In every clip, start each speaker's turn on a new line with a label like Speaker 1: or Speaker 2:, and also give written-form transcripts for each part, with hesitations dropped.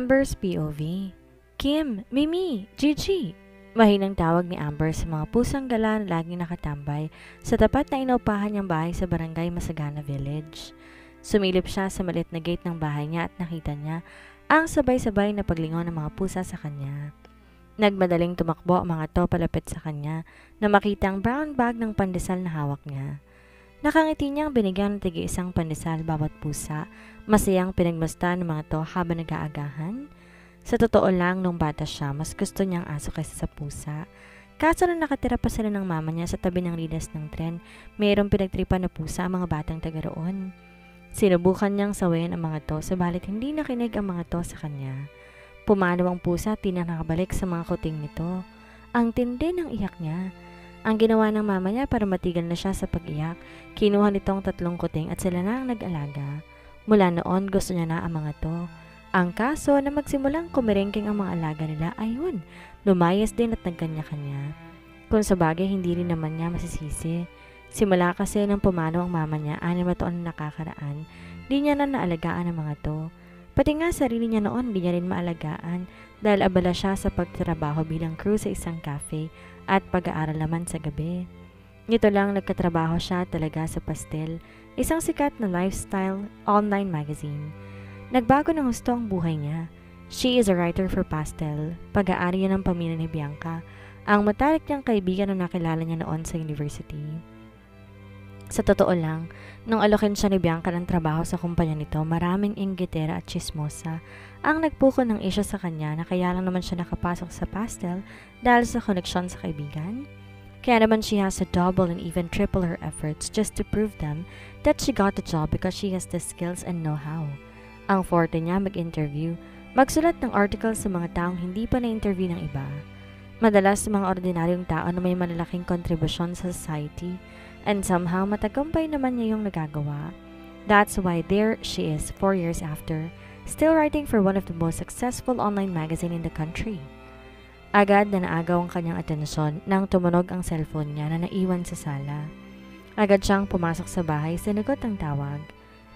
Speaker 1: Amber's POV. Kim, Mimi, Gigi. Mahinang tawag ni Amber sa mga pusang gala na laging nakatambay sa tapat na inuupahan niyang bahay sa barangay Masagana Village. Sumilip siya sa maliit na gate ng bahay niya at nakita niya ang sabay-sabay na paglingon ng mga pusa sa kanya. Nagmadaling tumakbo ang mga to palapit sa kanya na makita ang brown bag ng pandesal na hawak niya. Nakangiti niyang binigyan ng tig-isang pandesal bawat pusa, masayang pinagmusta ng mga to habang nag-aagahan. Sa totoo lang, nung bata siya, mas gusto niyang aso kaysa sa pusa. Kaso na nakatira pa sila ng mama niya sa tabi ng linas ng tren, mayroong pinagtripan na pusa ang mga batang taga roon. Sinubukan niyang sawayin ang mga to, subalit hindi nakinig ang mga to sa kanya. Pumanaw ang pusa at di na nakabalik sa mga kuting nito. Ang tindi ng iyak niya. Ang ginawa ng mama niya para matigil na siya sa pag-iyak, kinuha nitong 3 kuting at sila na ang nag-alaga. Mula noon, gusto niya na ang mga to. Ang kaso na magsimulang kumirengking ang mga alaga nila, ayun, lumayas din at nagkanya-kanya. Kung sa bagay, hindi rin naman niya masisisi. Simula kasi nang pumanaw ang mama niya, 6 na taon na nakakaraan, di niya na naalagaan ang mga to. Pati nga sarili niya noon, di niya rin maalagaan dahil abala siya sa pagtrabaho bilang crew sa isang cafe at pag-aaral naman sa gabi. Nito lang nagkatrabaho siya talaga sa Pastel, isang sikat na lifestyle online magazine. Nagbago ng husto ang buhay niya. She is a writer for Pastel, pag-aari ng pamilya ni Bianca, ang matalik niyang kaibigan na nakilala niya noon sa university. Sa totoo lang, nung alokin siya ni Bianca ng trabaho sa kumpanya nito, maraming inggitera at chismosa ang nagpuko ng isyo sa kanya na kaya lang naman siya nakapasok sa Pastel dahil sa koneksyon sa kaibigan. Kaya naman she has to double and even triple her efforts just to prove them that she got the job because she has the skills and know-how. Ang forte niya mag-interview, magsulat ng article sa mga taong hindi pa na-interview ng iba. Madalas sa mga ordinaryong tao na may malalaking kontribusyon sa society and somehow matagumpay naman niya yung nagagawa. That's why there she is 4 years after, still writing for one of the most successful online magazine in the country. Agad na naagaw ang kanyang atensyon nang tumunog ang cellphone niya na naiwan sa sala. Agad siyang pumasok sa bahay, sinagot ang tawag.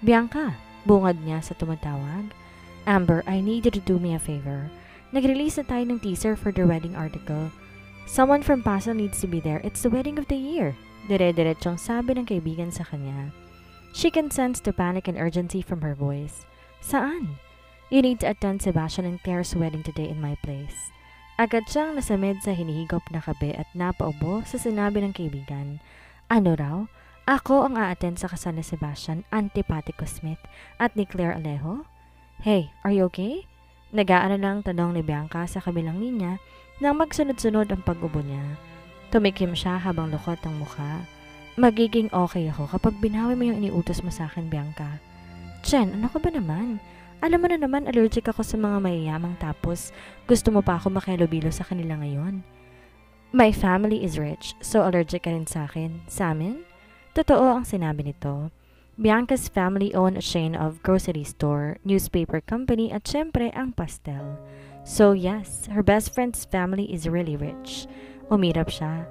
Speaker 1: Bianca! Bungad niya sa tumatawag. Amber, I need you to do me a favor. Nag-release na tayo ng teaser for the wedding article. Someone from Pastel needs to be there. It's the wedding of the year. Dire-diretsong sabi ng kaibigan sa kanya. She can sense the panic and urgency from her voice. Saan? You need to attend Sebastian and Claire's wedding today in my place. Agad siyang nasamid sa hinihigop na kape at napaubo sa sinabi ng kaibigan. Ano raw? Ako ang a-attend sa kasal ni Sebastian, Antipatico Smith at ni Claire Alejo? Hey, are you okay? Nag-aano lang tanong ni Bianca sa kabilang linya nang magsunod-sunod ang pag-ubo niya. Tumikim siya habang lukot ang mukha. Magiging okay ako kapag binawi mo yung iniutos mo sa akin, Bianca. Chen, ano ka ba naman? Alam mo na naman allergic ako sa mga mayayamang tapos gusto mo pa ako makihalubilo sa kanila ngayon. My family is rich, so allergic ka rin sa akin. Sa amin? Totoo ang sinabi nito. Bianca's family owned a chain of grocery store, newspaper company at syempre ang Pastel. So yes, her best friend's family is really rich. Umirap siya.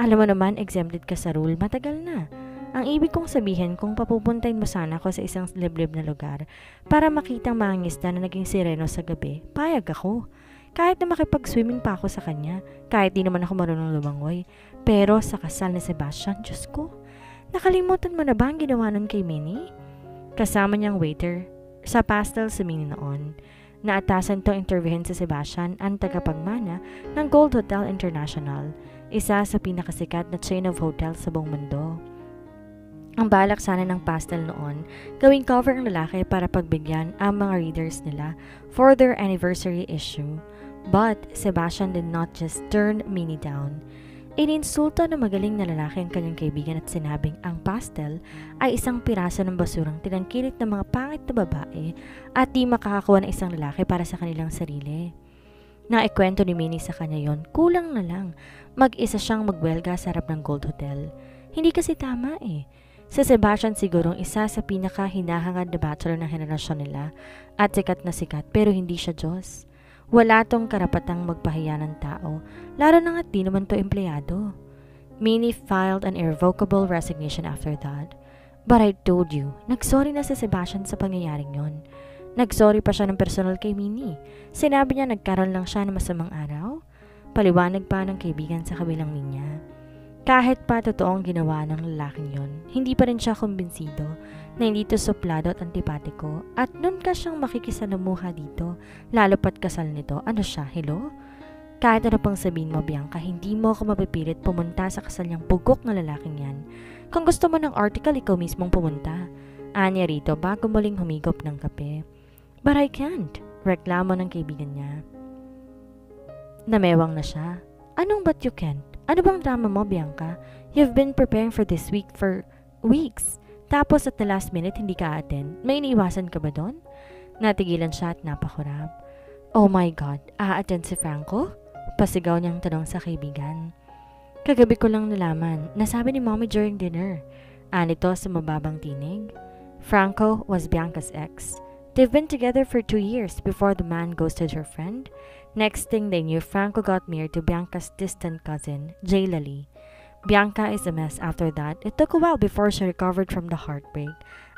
Speaker 1: Alam mo naman, exempted ka sa rule, matagal na. Ang ibig kong sabihin kung papupuntahin mo sana ako sa isang liblib na lugar para makitang mga ngisda na naging sireno sa gabi, payag ako. Kahit na makipag-swimming pa ako sa kanya, kahit di naman ako marunong lumangoy. Pero sa kasal ni Sebastian, Diyos ko, nakalimutan mo na ba ang ginawa nun kay Minnie? Kasama niyang waiter sa Pastel si Minnie noon. Naatasan to interviewin si Sebastian ang tagapagmana ng Gold Hotel International, isa sa pinakasikat na chain of hotels sa buong mundo. Ang balak sana ng Pastel noon, gawing cover ang lalaki para pagbigyan ang mga readers nila for their anniversary issue. But Sebastian did not just turn Minnie down. Ininsulto na magaling na lalaki ang kanyang kaibigan at sinabing ang Pastel ay isang piraso ng basurang tinangkilik ng mga pangit na babae at di makakakuha ng isang lalaki para sa kanilang sarili. Naikwento ni Minnie sa kanya yon, kulang na lang mag-isa siyang magwelga sa harap ng Gold Hotel. Hindi kasi tama eh. Si Sebastian sigurong isa sa pinaka-hinahangad na bachelor ng henerasyon nila at sikat na sikat pero hindi siya Diyos. Wala tong karapatang magpahiya ng tao, lalo na nga't di naman to empleyado. Minnie filed an irrevocable resignation after that. But I told you, nagsorry na si Sebastian sa pangyayaring yon. Nagsorry pa siya ng personal kay Minnie. Sinabi niya nagkaroon lang siya ng masamang araw. Paliwanag pa ng kaibigan sa kabilang linya. Kahit pa totoong ginawa ng lalaking yon, hindi pa rin siya kumbinsido na hindi ito suplado at antipatiko at nun ka siyang makikisalamuha dito, lalo pat kasal nito. Ano siya, hello? Kahit ano pang sabihin mo, Bianca, hindi mo ako mapipilit pumunta sa kasal niyang pugok na lalaking yan. Kung gusto mo ng article, ikaw mismong pumunta. Anya rito bago muling humigop ng kape. But I can't, reklamo ng kaibigan niya. Namewang na siya. Anong but you can't? Ano bang drama mo, Bianca? You've been preparing for this week for weeks. Tapos at the last minute, hindi ka attend. May iniiwasan ka ba doon? Natigilan siya at napakurap. Oh my God, a-attend si Franco? Pasigaw niyang tanong sa kaibigan. Kagabi ko lang nalaman, nasabi ni Mommy during dinner. Anito sa mababang tinig. Franco was Bianca's ex. They've been together for 2 years before the man ghosted her friend. Next thing they knew, Franco got married to Bianca's distant cousin, Jay Lally. Bianca is a mess after that. It took a while before she recovered from the heartbreak.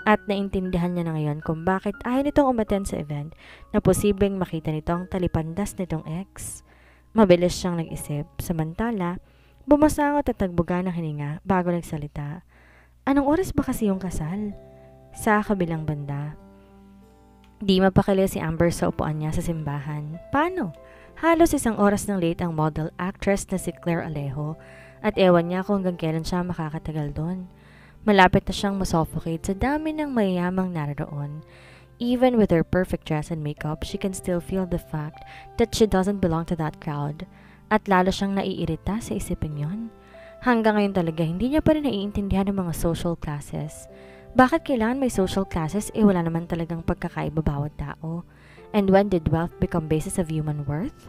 Speaker 1: At naintindihan niya na ngayon kung bakit ayaw nitong umattend sa event na posibleng makita nitong talipandas nitong ex. Mabilis siyang nag-isip. Samantala, bumasangot at nagbuga ng hininga bago nagsalita. Anong oras ba kasi yung kasal? Sa kabilang banda. Di mapakali si Amber sa upuan niya sa simbahan. Paano? Halos 1 oras ng late ang model actress na si Claire Alejo at ewan niya kung hanggang kailan siya makakatagal doon. Malapit na siyang masuffocate sa dami ng mayayamang naroon. Even with her perfect dress and makeup, she can still feel the fact that she doesn't belong to that crowd. At lalo siyang naiirita sa isipin yon. Hanggang ngayon talaga hindi niya pa rin naiintindihan ng mga social classes. Bakit kailangan may social classes wala naman talagang pagkakaiba bawat tao? And when did wealth become basis of human worth?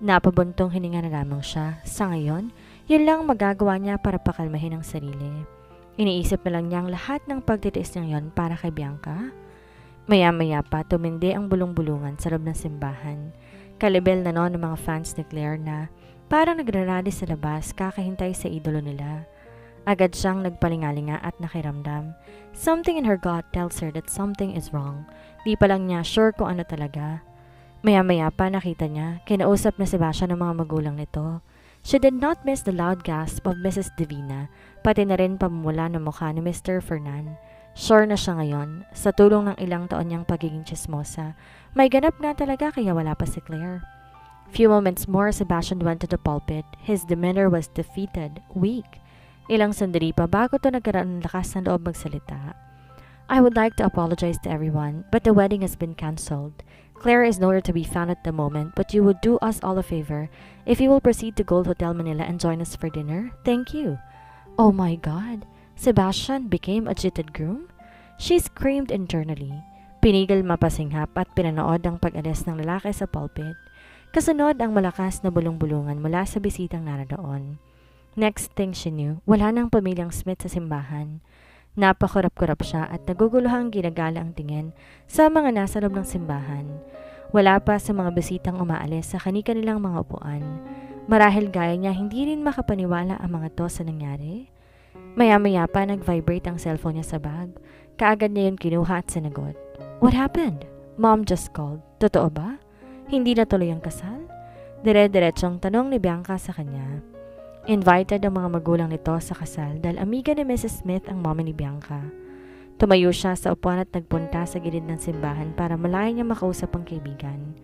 Speaker 1: Napabuntong hininga na lamang siya. Sa ngayon, yun lang magagawa niya para pakalmahin ang sarili. Iniisip na lang niya ang lahat ng pagtitiis niya yon para kay Bianca. Maya-maya pa tumindi ang bulong-bulungan sa loob ng simbahan. Kalibel na noon ng mga fans ni Claire na parang nagrarally sa labas kakahintay sa idolo nila. Agad siyang nagpalingalinga at nakiramdam. Something in her gut tells her that something is wrong. Di pa lang niya sure kung ano talaga. Maya-maya pa nakita niya, kinausap na si Basha ng mga magulang nito. She did not miss the loud gasp of Mrs. Divina, pati na rin pamumula ng mukha ni Mr. Fernan. Sure na siya ngayon, sa tulong ng ilang taon niyang pagiging chismosa, may ganap nga talaga kaya wala pa si Claire. Few moments more, Sebastian went to the pulpit. His demeanor was defeated, weak. Ilang sandali pa bago to nagkaroon ng lakas ng loob magsalita. I would like to apologize to everyone, but the wedding has been cancelled. Claire is nowhere to be found at the moment, but you would do us all a favor if you will proceed to Gold Hotel Manila and join us for dinner. Thank you. Oh my God! Sebastian became a jittered groom? She screamed internally. Pinigil mapasinghap at pinanood ang pag-alis ng lalaki sa pulpit. Kasunod ang malakas na bulong-bulungan mula sa bisitang naroon. Next thing she knew, wala nang pamilyang Smith sa simbahan. Napakurap-kurap siya at naguguluhang ginagala ang tingin sa mga nasa loob ng simbahan. Wala pa sa mga bisitang umaalis sa kani-kanilang mga upuan. Marahil gaya niya hindi rin makapaniwala ang mga to sa nangyari. Maya-maya pa nag-vibrate ang cellphone niya sa bag. Kaagad niya yun kinuha at sinagot. What happened? Mom just called. Totoo ba? Hindi na tuloy ang kasal? Dire-diretsong tanong ni Bianca sa kanya. Invited ang mga magulang nito sa kasal dahil amiga ni Mrs. Smith ang mommy ni Bianca. Tumayo siya sa upuan at nagpunta sa gilid ng simbahan para malaya niya makausap ang kaibigan.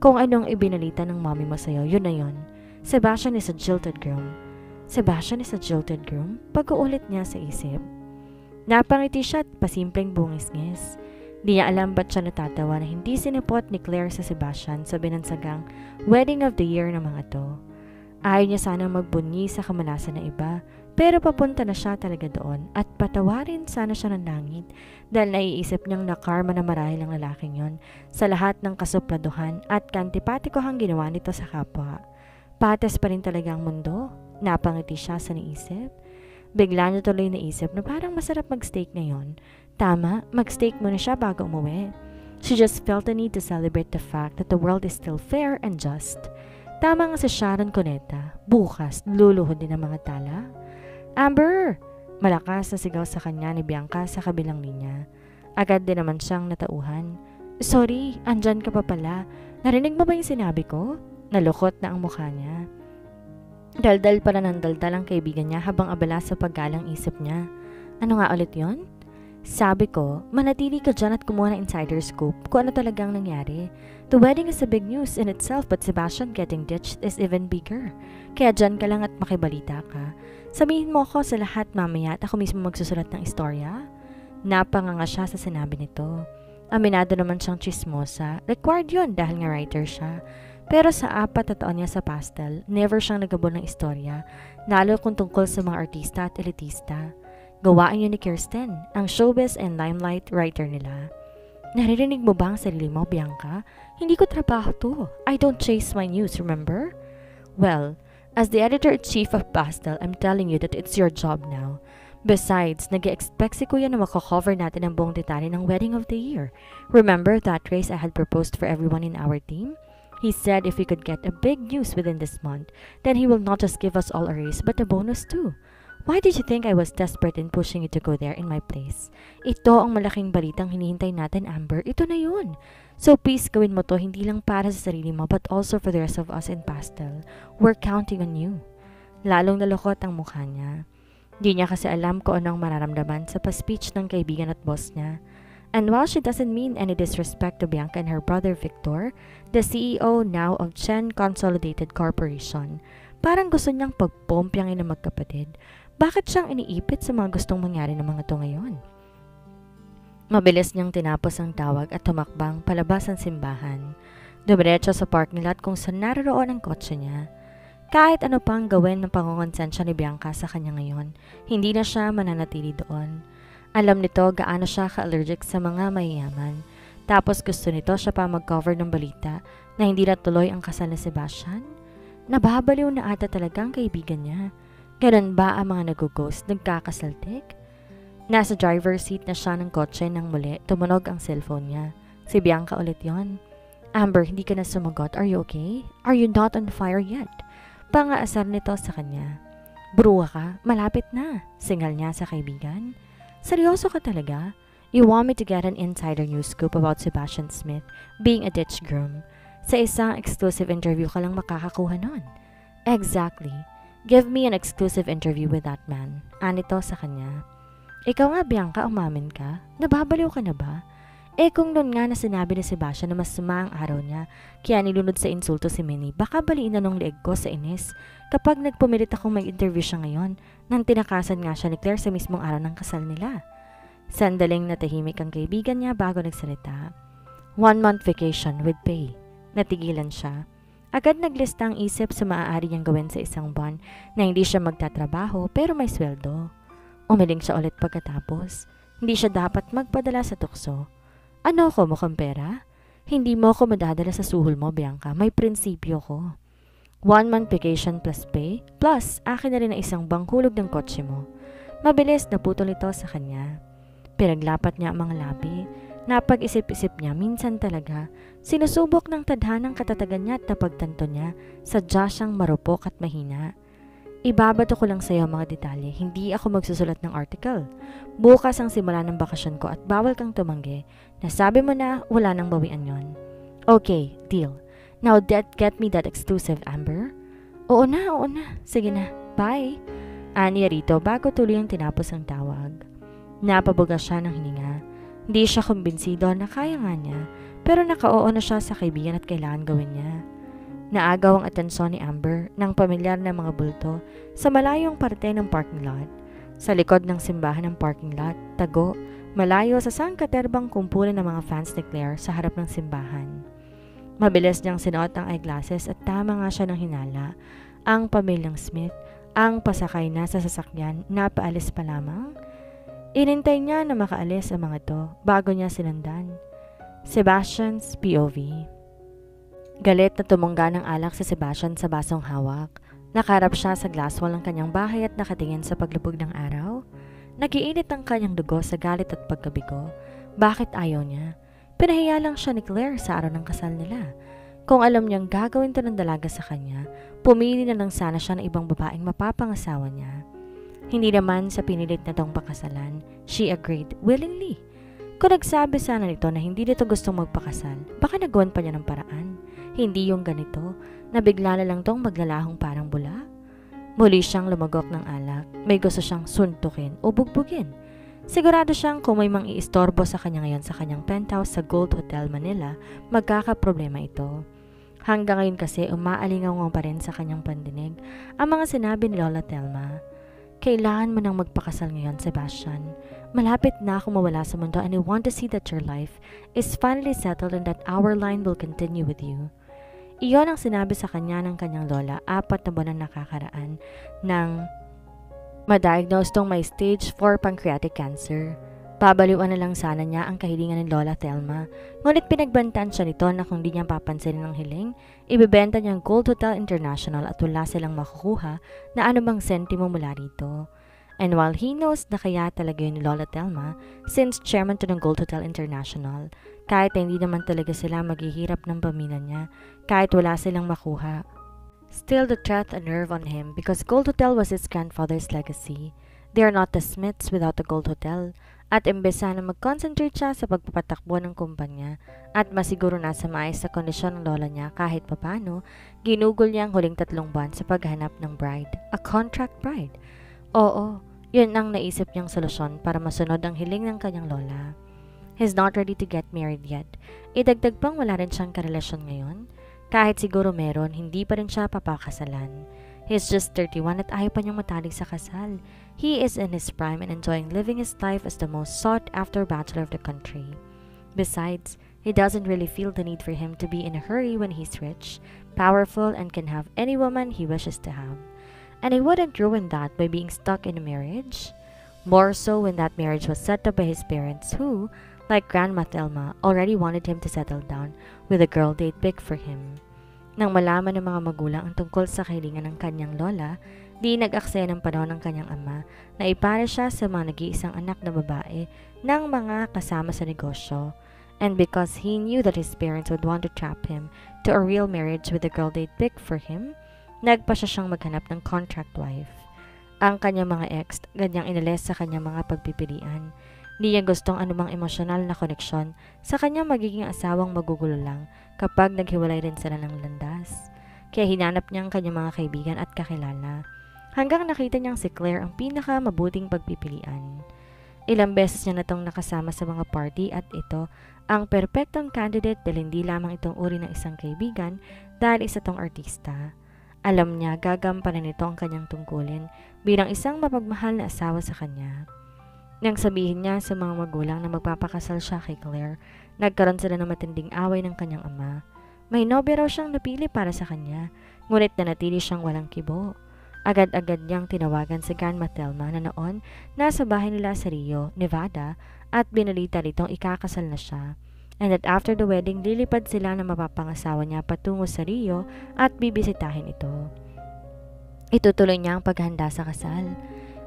Speaker 1: Kung anong ibinalita ng mommy mo sa'yo, yun na yun. Sebastian is a jilted groom. Sebastian is a jilted groom? Pag-uulit niya sa isip. Napangiti siya at pasimpleng bungis-ngis. Di niya alam ba't siya natatawa na hindi sinipot ni Claire sa Sebastian sa binansagang wedding of the year ng mga to. Ayaw niya sanang magbunyi sa kamalasan ng iba, pero papunta na siya talaga doon at patawarin sana siya ng langit dahil naiisip niyang nakarma na marahil ang lalaking yon sa lahat ng kasupladuhan at kantipatikohang ginawa nito sa kapwa. Pates pa rin talaga ang mundo? Napangiti siya sa naisip. Bigla niya tuloy naisip na parang masarap mag-steak ngayon. Tama, mag-steak muna siya bago umuwi. She just felt the need to celebrate the fact that the world is still fair and just. Tama nga si Sharon Cuneta, bukas luluhod din ang mga tala. Amber! Malakas na sigaw sa kanya ni Bianca sa kabilang linya. Agad din naman siyang natauhan. Sorry, andyan ka pa pala. Narinig mo ba yung sinabi ko? Nalukot na ang mukha niya. Daldal para ng daldal ang kaibigan niya habang abala sa paggalang isip niya. Ano nga ulit yon? Sabi ko, manatili ka dyan at kumuha ng insider scoop kung ano talagang nangyari. The wedding is a big news in itself but Sebastian getting ditched is even bigger. Kaya dyan ka lang at makibalita ka. Sabihin mo ako sa lahat mamaya at ako mismo magsusulat ng istorya? Napanganga siya sa sinabi nito. Aminado naman siyang chismosa. Required yun dahil nga writer siya. Pero sa 4 na taon niya sa Pastel, never siyang nagabon ng istorya, lalo kung tungkol sa mga artista at elitista. Gawain yun ni Kirsten, ang showbiz and limelight writer nila. Naririnig mo ba ang sarili mo, Bianca? Hindi ko trabaho to. I don't chase my news, remember? Well, as the editor-in-chief of Pastel, I'm telling you that it's your job now. Besides, nag-expect si Kuya na makakover natin ang buong detalye ng wedding of the year. Remember that race I had proposed for everyone in our team? He said if we could get a big news within this month, then he will not just give us all a raise but a bonus too. Why did you think I was desperate in pushing you to go there in my place? Ito ang malaking balitang hinihintay natin, Amber. Ito na yun. So please gawin mo to hindi lang para sa sarili mo but also for the rest of us in Pastel. We're counting on you. Lalong nalukot ang mukha niya. Di niya kasi alam kung anong mararamdaman sa pa-speech ng kaibigan at boss niya. And while she doesn't mean any disrespect to Bianca and her brother Victor, the CEO now of Chen Consolidated Corporation, parang gusto niyang pagpompyangin ng magkapatid. Bakit siyang iniipit sa mga gustong mangyari ng mga to ngayon? Mabilis niyang tinapos ang tawag at tumakbang palabas ang simbahan. Dumiretso sa parking lot kung saan naroon ang kotse niya. Kahit ano pang gawin ng pangongonsensya ni Bianca sa kanya ngayon, hindi na siya mananatili doon. Alam nito gaano siya ka-allergic sa mga mayayaman. Tapos gusto nito siya pa mag-cover ng balita na hindi na tuloy ang kasal ni Sebastian. Nababaliw na ata talagang kaibigan niya. Ganun ba ang mga nag-ghost, nagkakasaltik? Nasa driver's seat na siya ng kotse nang muli tumunog ang cellphone niya. Si Bianca ulit yon. Amber, hindi ka na sumagot. Are you okay? Are you not on fire yet? Pangaasar nito sa kanya. Bruwa ka, malapit na. Singal niya sa kaibigan. Seryoso ka talaga? You want me to get an insider news scoop about Sebastian Smith being a ditch groom? Sa isang exclusive interview ka lang makakakuha nun. Exactly. Give me an exclusive interview with that man. Anito sa kanya. Ikaw nga, Bianca, umamin ka? Nababaliw ka na ba? Kung noon nga na sinabi ni Sebastian na mas suma ang araw niya, kaya nilunod sa insulto si Minnie, baka baliin na nung leeg ko sa inis. Kapag nagpumilit akong mag-interview siya ngayon, nang tinakasan nga siya ni Claire sa mismong araw ng kasal nila. Sandaling natahimik ang kaibigan niya bago nagsalita. 1-month vacation with pay. Natigilan siya. Agad naglista ang isip sa maaari niyang gawin sa isang buwan na hindi siya magtatrabaho pero may sweldo. Umiling siya ulit pagkatapos. Hindi siya dapat magpadala sa tukso. Ano ko, mukhang pera? Hindi mo ako madadala sa suhol mo, Bianca. May prinsipyo ko. 1-month vacation plus pay, plus akin na rin ang isang bangkulog ng kotse mo. Mabilis naputol ito sa kanya. Pinaglapat niya ang mga labi. Napag-isip-isip niya minsan talaga. Sinusubok ng tadhanang katatagan niya at napagtanto niya, sadya siyang marupok at mahina. Ibabato ko lang sa iyo mga detalye, hindi ako magsusulat ng article. Bukas ang simula ng bakasyon ko at bawal kang tumanggi. Nasabi mo na wala nang bawian yon. Okay, deal. Now get me that exclusive, Amber. Oo na. Sige na, bye. Aniya rito bago tuloy ang tinapos ang tawag. Napabuga siya ng hininga. Hindi siya kumbinsido na kaya nga niya, pero naka-oo na siya sa kaibigan at kailangan gawin niya. Naagaw ang atensyon ni Amber ng pamilyar na mga bulto sa malayong parte ng parking lot. Sa likod ng simbahan ng parking lot, tago, malayo sa sangkaterbang kumpulan ng mga fans ni Claire sa harap ng simbahan. Mabilis niyang sinuot ang eyeglasses at tama nga siya ng hinala. Ang pamilyang Smith, ang pasakay na sa sasakyan na paalis pa lamang. Inintay niya na makaalis ang mga to bago niya sinundan. Sebastian's POV. Galit na tumungga ng alak si Sebastian sa basong hawak. Nakarap siya sa glass wall ng kanyang bahay at nakatingin sa paglubog ng araw. Nagiinit ang kanyang dugo sa galit at pagkabigo. Bakit ayaw niya? Pinahiya lang siya ni Claire sa araw ng kasal nila. Kung alam niyang gagawin to ng dalaga sa kanya, pumili na lang sana siya ng ibang babaeng mapapangasawa niya. Hindi naman sa pinilit na tong pakasalan, she agreed willingly. Kung nagsabi sana nito na hindi nito gustong magpakasal, baka nagawan pa niya ng paraan. Hindi yung ganito, na bigla na lang tong maglalahong parang bula. Muli siyang lumagok ng alak, may gusto siyang suntukin o bugbugin. Sigurado siyang kung may mang-iistorbo sa kanya ngayon sa kanyang penthouse sa Gold Hotel Manila, magkakaproblema ito. Hanggang ngayon kasi umaalingaw pa rin sa kanyang pandinig ang mga sinabi ni Lola Telma. Kailangan mo nang magpakasal ngayon, Sebastian. Malapit na akong mawala sa mundo and I want to see that your life is finally settled and that our line will continue with you. Iyon ang sinabi sa kanya ng kanyang lola 4 na buwan na nakakaraan nang ma-diagnose tong may stage 4 pancreatic cancer. Babaliwan na lang sana niya ang kahilingan ni Lola Telma, ngunit pinagbantaan siya nito na kung di niya papansinin ang hiling, ibebenta niya ang Gold Hotel International at wala silang makukuha na anumang sentimo mula rito. And while he knows na kaya talaga yun ni Lola Telma, since chairman to ng Gold Hotel International, kahit hindi naman talaga sila maghihirap ng pamilya niya, kahit wala silang makuha. Still the threat a nerve on him because Gold Hotel was his grandfather's legacy. They are not the Smiths without the Gold Hotel. At imbesa na mag-concentrate siya sa pagpapatakbo ng kumpanya at masiguro na sa maayos sa kondisyon ng lola niya kahit papano, ginugol niya ang huling 3 buwan sa paghanap ng bride, a contract bride. Oo, yun ang naisip niyang solusyon para masunod ang hiling ng kanyang lola. He's not ready to get married yet. Idagdag pang wala rin siyang karelasyon ngayon. Kahit siguro meron, hindi pa rin siya papakasalan. He's just 31 at ayaw pa niyang matalik sa kasal. He is in his prime and enjoying living his life as the most sought-after bachelor of the country. Besides, he doesn't really feel the need for him to be in a hurry when he's rich, powerful, and can have any woman he wishes to have. And he wouldn't ruin that by being stuck in a marriage. More so when that marriage was set up by his parents who, like Grandma Thelma, already wanted him to settle down with a girl they'd pick for him. Nang malaman ng mga magulang ang tungkol sa kahilingan ng kanyang lola, di nag-aksaya ng panahon ng kanyang ama na ipare siya sa mga nag-iisang anak na babae ng mga kasama sa negosyo. And because he knew that his parents would want to trap him to a real marriage with the girl they'd pick for him, nagpa siya siyang maghanap ng contract wife. Ang kanyang mga ex, ganyang inalis sa kanyang mga pagpipilian. Di niya gustong anumang emosyonal na koneksyon sa kanyang magiging asawang magugulo lang kapag naghiwalay rin sila ng landas. Kaya hinanap niya ang kanyang mga kaibigan at kakilala. Hanggang nakita niyang si Claire ang pinaka mabuting pagpipilian. Ilang beses niya na itong nakasama sa mga party at ito ang perpektong candidate dahil hindi lamang itong uri ng isang kaibigan dahil isa tong artista. Alam niya gagampanan nito ang kanyang tungkulin bilang isang mapagmahal na asawa sa kanya. Nang sabihin niya sa mga magulang na magpapakasal siya kay Claire, nagkaroon sila ng matinding away ng kanyang ama. May nobya raw siyang napili para sa kanya, ngunit nanatili siyang walang kibo. Agad-agad niyang tinawagan si Grandma Thelma na noon nasa bahay nila sa Rio, Nevada at binalita nitong ikakasal na siya. And that after the wedding, lilipad sila na mapapangasawa niya patungo sa Rio at bibisitahin ito. Itutuloy niya ang paghahanda sa kasal.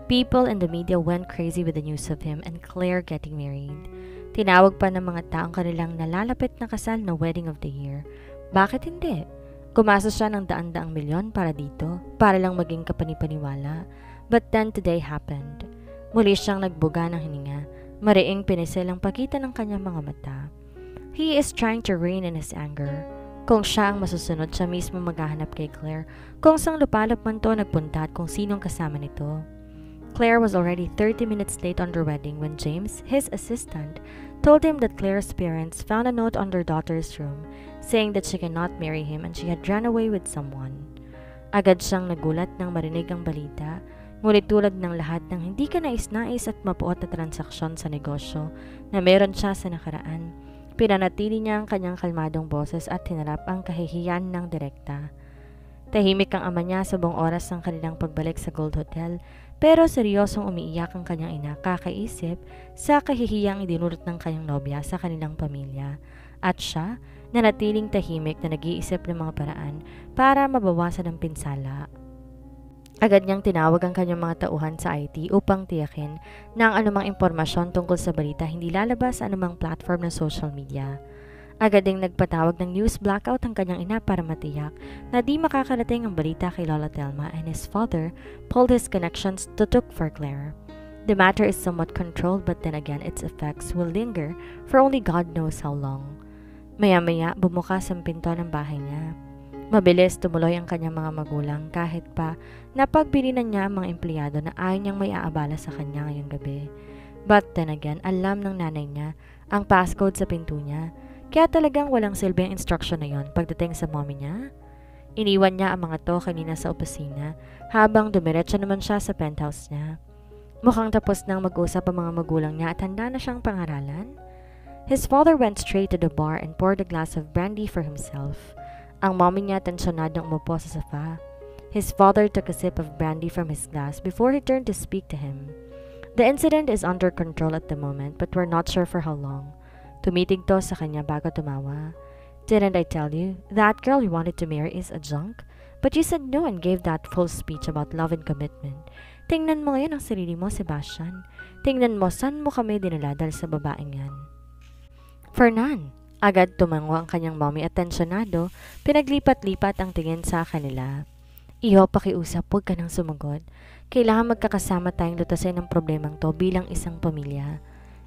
Speaker 1: People in the media went crazy with the news of him and Claire getting married. Tinawag pa ng mga taong kanilang nalalapit na kasal na wedding of the year. Bakit hindi? Gumastos siya ng daan-daang milyon para dito, para lang maging kapanipaniwala. But then today happened. Muli siyang nagbuga ng hininga. Mariing pinisil ang pagitan ng kanyang mga mata. He is trying to rein in his anger. Kung siya ang masusunod, siya mismo maghahanap kay Claire. Kung sang lupalop man to nagpunta at kung sinong kasama nito. Claire was already 30 minutes late on their wedding when James, his assistant, told him that Claire's parents found a note on their daughter's room saying that she cannot marry him and she had run away with someone. Agad siyang nagulat nang marinig ang balita, ngunit tulad ng lahat ng hindi ka nais-nais at mapuot na transaksyon sa negosyo na meron siya sa nakaraan, pinanatili niya ang kanyang kalmadong boses at hinarap ang kahihiyan ng direkta. Tahimik ang ama niya sa buong oras ng kanilang pagbalik sa Gold Hotel, pero seryosong umiiyak ang kanyang ina kakaisip sa kahihiyang idinulot ng kanyang nobya sa kanilang pamilya. At siya, nanatiling tahimik na nag-iisip ng mga paraan para mabawasan ang pinsala. Agad niyang tinawag ang kanyang mga tauhan sa IT upang tiyakin na ang anumang impormasyon tungkol sa balita hindi lalabas sa anumang platform ng social media. Agad ding nagpatawag ng news blackout ang kanyang ina para matiyak na di makakarating ang balita kay Lola Thelma and his father pulled his connections to look for Claire. The matter is somewhat controlled, but then again, its effects will linger for only God knows how long. Maya-maya, bumukas ang pinto ng bahay niya. Mabilis tumuloy ang kanyang mga magulang kahit pa napagbilinan niya ang mga empleyado na ayaw niyang may aabala sa kanya ngayong gabi. But then again, alam ng nanay niya ang passcode sa pinto niya, kaya talagang walang silbing instruction na yon pagdating sa mommy niya. Iniwan niya ang mga to kanina sa opisina habang dumiretso naman siya sa penthouse niya. Mukhang tapos nang mag-usap ang mga magulang niya at handa na siyang pangaralan. His father went straight to the bar and poured a glass of brandy for himself. Ang mommy niya tensyonadong umupo sa sofa. His father took a sip of brandy from his glass before he turned to speak to him. The incident is under control at the moment, but we're not sure for how long. Tumitig to sa kanya bago tumawa. Didn't I tell you, that girl you wanted to marry is a junk? But you said no and gave that full speech about love and commitment. Tingnan mo ngayon ang sarili mo, Sebastian. Tingnan mo saan mo kami dinala dahil sa babaeng yan. Fernan, agad tumango ang kanyang mommy at tensyonado, pinaglipat-lipat ang tingin sa kanila. Iho, pakiusap, huwag ka nang sumagot. Kailangan magkakasama tayong lutasin ng problemang to bilang isang pamilya.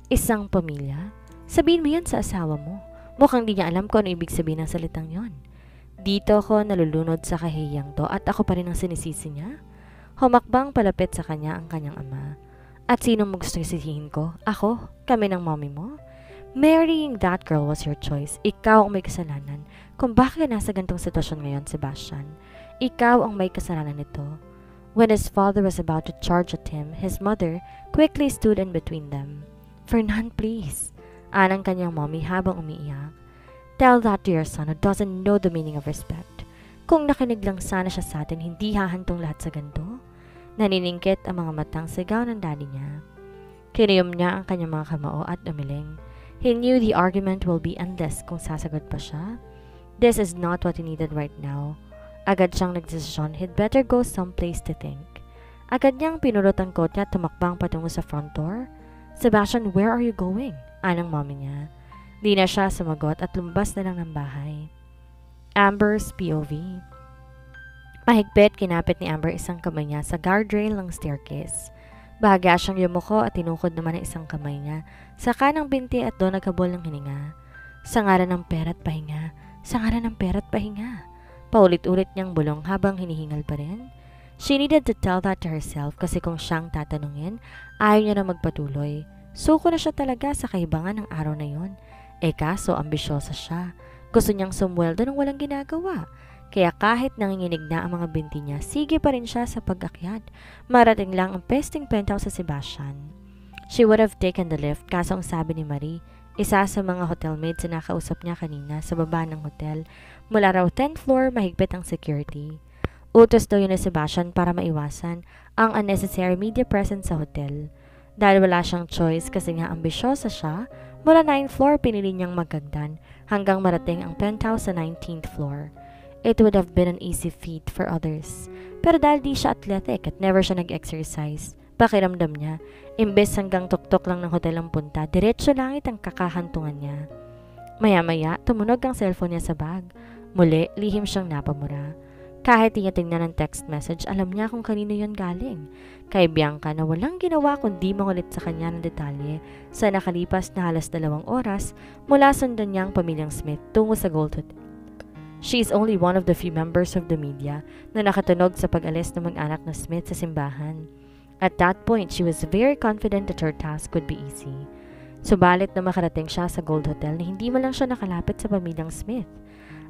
Speaker 1: Isang pamilya? Sabihin mo yan sa asawa mo. Mukhang di niya alam kung ano ibig sabihin ng salitang yon. Dito ako nalulunod sa kahiyang to at ako pa rin ang sinisisi niya. Humakbang palapit sa kanya ang kanyang ama. At sino mo gusto sisihin ko? Ako? Kami ng mommy mo? Marrying that girl was your choice. Ikaw ang may kasalanan kung bakit nasa gantong sitwasyon ngayon, Sebastian. Ikaw ang may kasalanan nito. When his father was about to charge at him, his mother quickly stood in between them. Fernan, please. Anang kanyang mommy habang umiiyak. Tell that to your son who doesn't know the meaning of respect. Kung nakinig lang sana siya sa atin, hindi hahantong lahat sa ganito. Naniningkit ang mga matang sigaw ng daddy niya. Kinuyom niya ang kanyang mga kamao at umiling. He knew the argument will be endless kung sasagot pa siya. This is not what he needed right now. Agad siyang nagdesisyon he'd better go someplace to think. Agad niyang pinulot ang coat niya at tumakbang patungo sa front door. Sebastian, where are you going? Anong mommy niya. Di na siya sumagot at lumabas na lang ng bahay. Amber's POV. Mahigpit kinapit ni Amber isang kamay niya sa guardrail ng staircase. Bahagya siyang yumuko at tinukod naman ang isang kamay niya sa kanang binti at doon nagkabol ng hininga. Sa ngalan ng pera at pahinga, sa ngalan ng pera at pahinga. Paulit-ulit niyang bulong habang hinihingal pa rin. She needed to tell that to herself kasi kung siyang tatanungin, ayaw niya na magpatuloy. Suko na siya talaga sa kahibangan ng araw na yon. Kaso ambisyosa siya. Gusto niyang sumweldo nang walang ginagawa. Kaya kahit nanginginig na ang mga binti niya, sige pa rin siya sa pag-akyat. Marating lang ang pesting penthouse sa Sebastian. She would have taken the lift kaso ang sabi ni Marie, isa sa mga hotel maids na nakausap niya kanina sa baba ng hotel, mula raw 10th floor mahigpit ang security. Utos daw yun ni Sebastian para maiwasan ang unnecessary media presence sa hotel. Dahil wala siyang choice kasi nga ambisyosa siya, mula 9th floor pinili niyang magagdan hanggang marating ang penthouse sa 19th floor. It would have been an easy feat for others. Pero dahil di siya athletic at never siya nag-exercise, pakiramdam niya, imbes hanggang tuktok lang ng hotel ang punta, diretso langit ang kakahantungan niya. Maya-maya, tumunog ang cellphone niya sa bag. Muli, lihim siyang napamura. Kahit di niya tingnan ang text message, alam niya kung kanino yon galing. Kay Bianca na walang ginawa kundi mangulit sa kanya ng detalye sa nakalipas na halos 2 oras mula sundan niya ang pamilyang Smith tungo sa Gold Hotel. She is only one of the few members of the media na nakatunog sa pag-alis ng mag-anak na Smith sa simbahan. At that point, she was very confident that her task would be easy. Subalit na makarating siya sa Gold Hotel na hindi man lang siya nakalapit sa pamilyang Smith.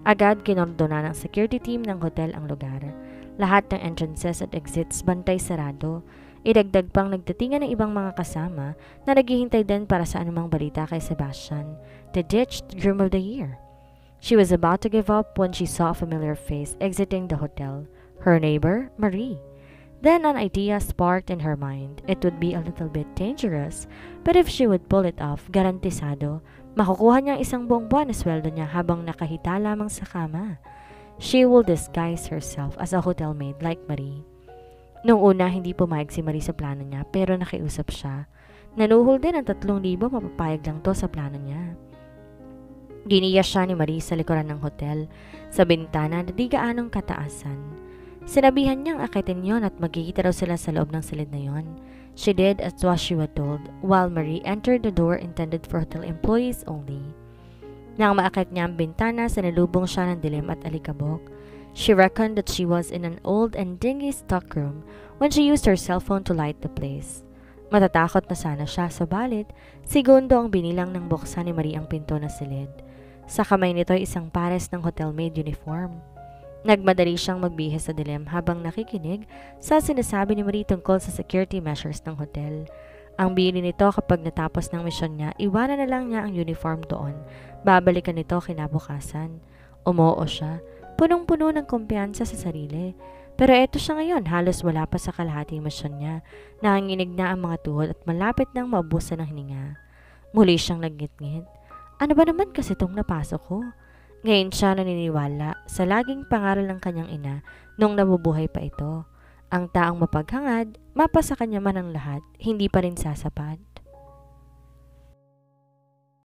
Speaker 1: Agad kinordona ng security team ng hotel ang lugar. Lahat ng entrances at exits bantay sarado. Idagdag pang nagdatingan ng ibang mga kasama na naghihintay din para sa anumang balita kay Sebastian, the ditched groom of the year. She was about to give up when she saw a familiar face exiting the hotel, her neighbor, Marie. Then an idea sparked in her mind. It would be a little bit dangerous, but if she would pull it off, garantisado, makukuha niya isang buong buwan na sweldo niya habang nakahita lamang sa kama. She will disguise herself as a hotel maid like Marie. Noong una, hindi pumayag si Marie sa plano niya, pero nakiusap siya. Nanuhol din ang 3,000 mapapayag lang to sa plano niya. Giniya siya ni Marie sa likuran ng hotel, sa bintana na di gaanong kataasan. Sinabihan niyang akitin yon at magkikita daw sila sa loob ng silid na yon. She did as was she was told, while Marie entered the door intended for hotel employees only. Nang maakit niya ang bintana, sinalubong siya ng dilim at alikabok. She reckoned that she was in an old and dingy stockroom when she used her cell phone to light the place. Matatakot na sana siya, subalit, segundo ang binilang ng buksan ni Marie ang pinto na silid. Sa kamay nito ay isang pares ng hotel maid uniform. Nagmadali siyang magbihis sa dilim habang nakikinig sa sinasabi ni Marie tungkol sa security measures ng hotel. Ang bili nito kapag natapos ng misyon niya, iwanan na lang niya ang uniform doon. Babalikan nito kinabukasan. Umoo siya, punong-puno ng kumpiyansa sa sarili. Pero eto siya ngayon, halos wala pa sa kalahating misyon niya. Nanginginig na ang mga tuhod at malapit nang maubusan ng hininga. Muli siyang naggit-ngit. Ano ba naman kasi itong napasok ko? Ngayon siya naniniwala sa laging pangaral ng kanyang ina nung nabubuhay pa ito. Ang taong mapaghangad, mapa sa kanya man ang lahat, hindi pa rin sasapat.